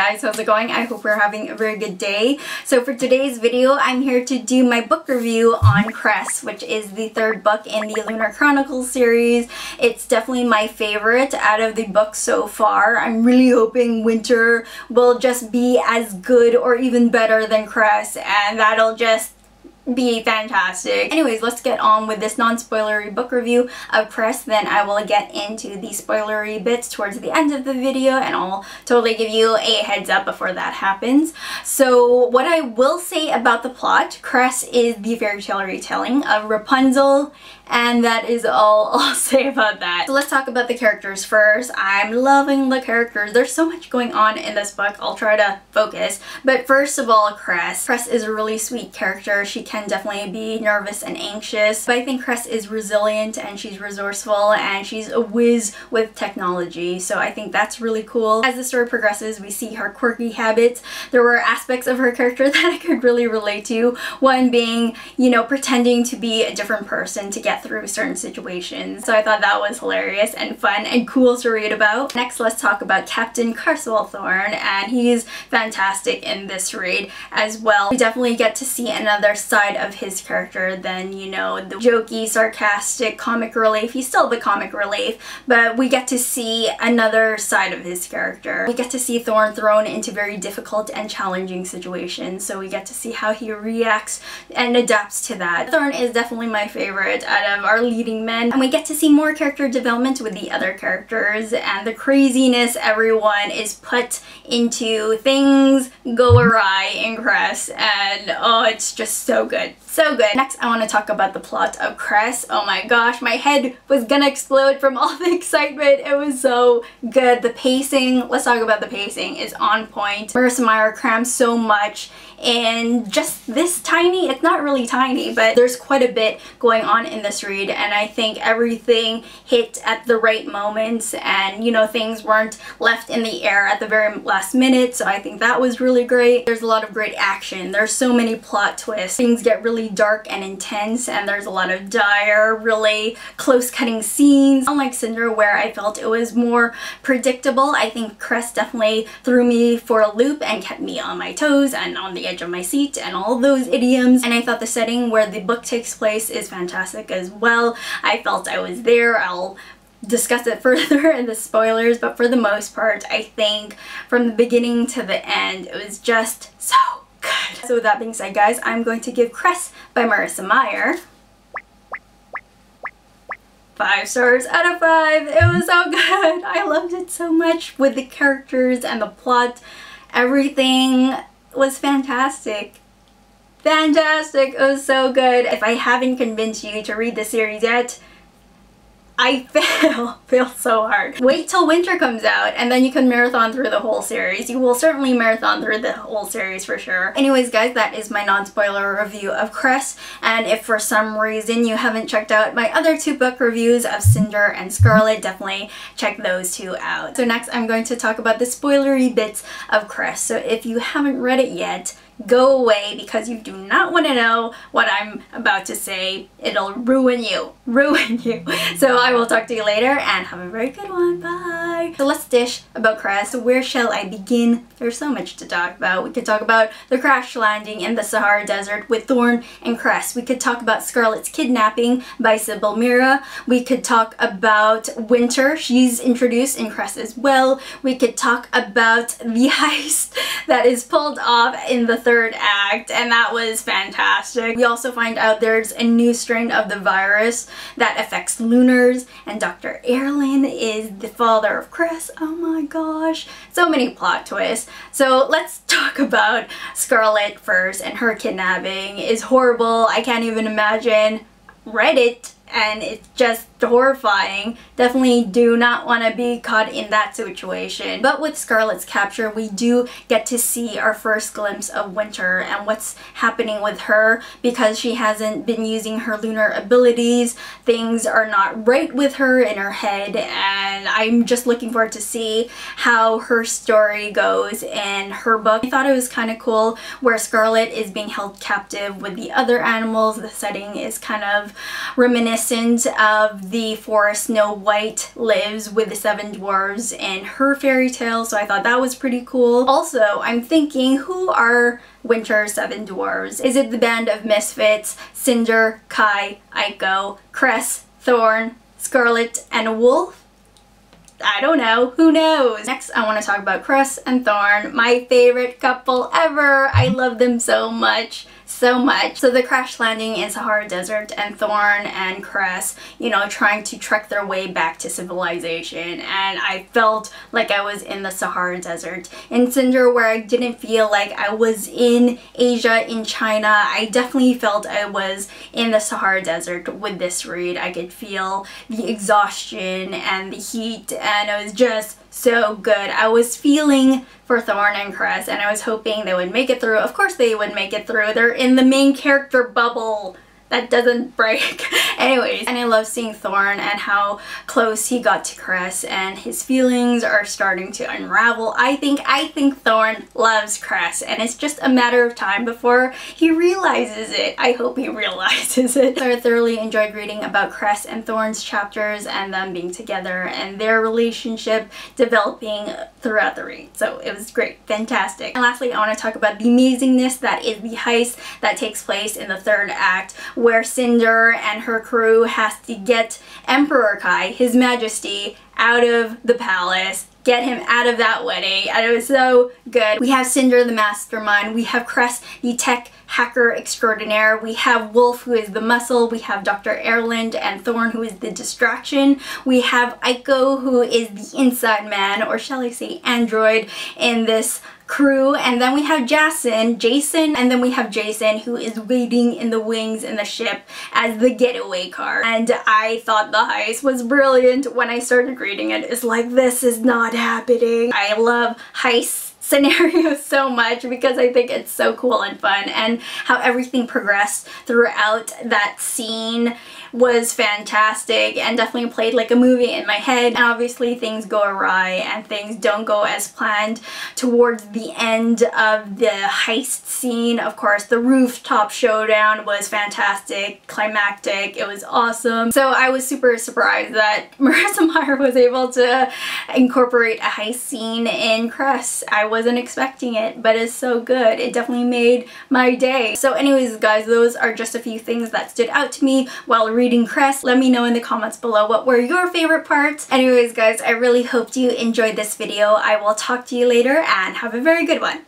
guys, how's it going? I hope you're having a very good day. So for today's video, I'm here to do my book review on Cress, which is the third book in the Lunar Chronicles series. It's definitely my favorite out of the books so far. I'm really hoping Winter will just be as good or even better than Cress, and that'll just be fantastic. Anyways, let's get on with this non-spoilery book review of Cress. Then I will get into the spoilery bits towards the end of the video, and I'll totally give you a heads up before that happens. So what I will say about the plot, Cress is the fairy tale retelling of Rapunzel, and that is all I'll say about that. So let's talk about the characters first. I'm loving the characters. There's so much going on in this book. I'll try to focus. But first of all, Cress. Cress is a really sweet character. She can definitely be nervous and anxious, but I think Cress is resilient and she's resourceful and she's a whiz with technology. So I think that's really cool. As the story progresses, we see her quirky habits. There were aspects of her character that I could really relate to. One being, you know, pretending to be a different person to get through certain situations. So I thought that was hilarious and fun and cool to read about. Next, let's talk about Captain Crcel Thorn, and he's fantastic in this read as well. We definitely get to see another side of his character than, you know, the jokey, sarcastic comic relief. He's still the comic relief, but we get to see another side of his character. We get to see Thorn thrown into very difficult and challenging situations, so we get to see how he reacts and adapts to that. Thorn is definitely my favorite out of our leading men, and we get to see more character development with the other characters, and the craziness everyone is put into. Things go awry in Cress, and oh, it's just so good. So good. Next, I want to talk about the plot of Cress. Oh my gosh, my head was gonna explode from all the excitement. It was so good. The pacing, let's talk about the pacing, is on point. Marissa Meyer crams so much in just this tiny, it's not really tiny, but there's quite a bit going on in this read, and I think everything hit at the right moments, and you know, things weren't left in the air at the very last minute, so I think that was really great. There's a lot of great action. There's so many plot twists. Things get really dark and intense, and there's a lot of dire, really close-cutting scenes. Unlike Cinder, where I felt it was more predictable, I think Cress definitely threw me for a loop and kept me on my toes and on the edge of my seat and all those idioms. And I thought the setting where the book takes place is fantastic as well. I felt I was there. I'll discuss it further in the spoilers, but for the most part, I think from the beginning to the end, it was just so good. So with that being said, guys, I'm going to give Cress by Marissa Meyer 5 stars out of 5. It was so good. I loved it so much with the characters and the plot. Everything was fantastic. Fantastic. It was so good. If I haven't convinced you to read the series yet, I fail so hard. Wait till Winter comes out and then you can marathon through the whole series. You will certainly marathon through the whole series for sure. Anyways, guys, that is my non-spoiler review of Cress, and if for some reason you haven't checked out my other 2 book reviews of Cinder and Scarlet, definitely check those 2 out. So next, I'm going to talk about the spoilery bits of Cress. So if you haven't read it yet, go away, because you do not want to know what I'm about to say. It'll ruin you. Ruin you. So I will talk to you later, and have a very good one. Bye. So let's dish about Cress. So where shall I begin? There's so much to talk about. We could talk about the crash landing in the Sahara Desert with Thorn and Cress. We could talk about Scarlet's kidnapping by Sybil Mira. We could talk about Winter. She's introduced in Cress as well. We could talk about the heist that is pulled off in the 3rd act, and that was fantastic. We also find out there's a new strain of the virus that affects Lunars, and Dr. Erlin is the father of Cress. Oh my gosh, so many plot twists. So let's talk about Scarlet first, and her kidnapping is horrible. I can't even imagine. Read it, and it's just horrifying. Definitely do not want to be caught in that situation. But with Scarlet's capture, we do get to see our first glimpse of Winter and what's happening with her, because she hasn't been using her lunar abilities. Things are not right with her in her head, and and I'm just looking forward to see how her story goes in her book. I thought it was kind of cool where Scarlet is being held captive with the other animals. The setting is kind of reminiscent of the forest Snow White lives with the 7 dwarves in her fairy tale, so I thought that was pretty cool. Also, I'm thinking, who are Winter's 7 dwarves? Is it the band of misfits, Cinder, Kai, Aiko, Cress, Thorn, Scarlet, and a wolf? I don't know. Who knows? Next, I want to talk about Cress and Thorn, my favorite couple ever. I love them so much. So much. So the crash landing in Sahara Desert and Thorn and Cress, you know, trying to trek their way back to civilization, and I felt like I was in the Sahara Desert. In Cinder, where I didn't feel like I was in Asia, in China, I definitely felt I was in the Sahara Desert with this read. I could feel the exhaustion and the heat, and it was just so good. I was feeling for Thorn and Cress, and I was hoping they would make it through. Of course they would make it through. They're in the main character bubble that doesn't break. Anyways, and I love seeing Thorn and how close he got to Cress, and his feelings are starting to unravel. I think Thorn loves Cress, and it's just a matter of time before he realizes it. I hope he realizes it. So I thoroughly enjoyed reading about Cress and Thorn's chapters and them being together and their relationship developing throughout the read. So it was great. Fantastic. And lastly, I want to talk about the amazingness that is the heist that takes place in the 3rd act, where Cinder and her crew has to get Emperor Kai, His Majesty, out of the palace, get him out of that wedding, and it was so good. We have Cinder, the mastermind, we have Cress, the tech hacker extraordinaire, we have Wolf, who is the muscle, we have Dr. Erland and Thorn, who is the distraction, we have Aiko, who is the inside man, or shall I say android, in this crew, and then we have Jason, and then we have Jason, who is waiting in the wings in the ship as the getaway car. And I thought the heist was brilliant when I started reading it. It's like, this is not happening. I love heists scenario so much because I think it's so cool and fun, and how everything progressed throughout that scene was fantastic and definitely played like a movie in my head. And obviously things go awry and things don't go as planned towards the end of the heist scene. Of course, the rooftop showdown was fantastic, climactic, it was awesome. So I was super surprised that Marissa Meyer was able to incorporate a heist scene in Cress. I wasn't expecting it, but it's so good. It definitely made my day. So anyways, guys, those are just a few things that stood out to me while reading Cress. Let me know in the comments below what were your favorite parts. Anyways, guys, I really hope you enjoyed this video. I will talk to you later, and have a very good one.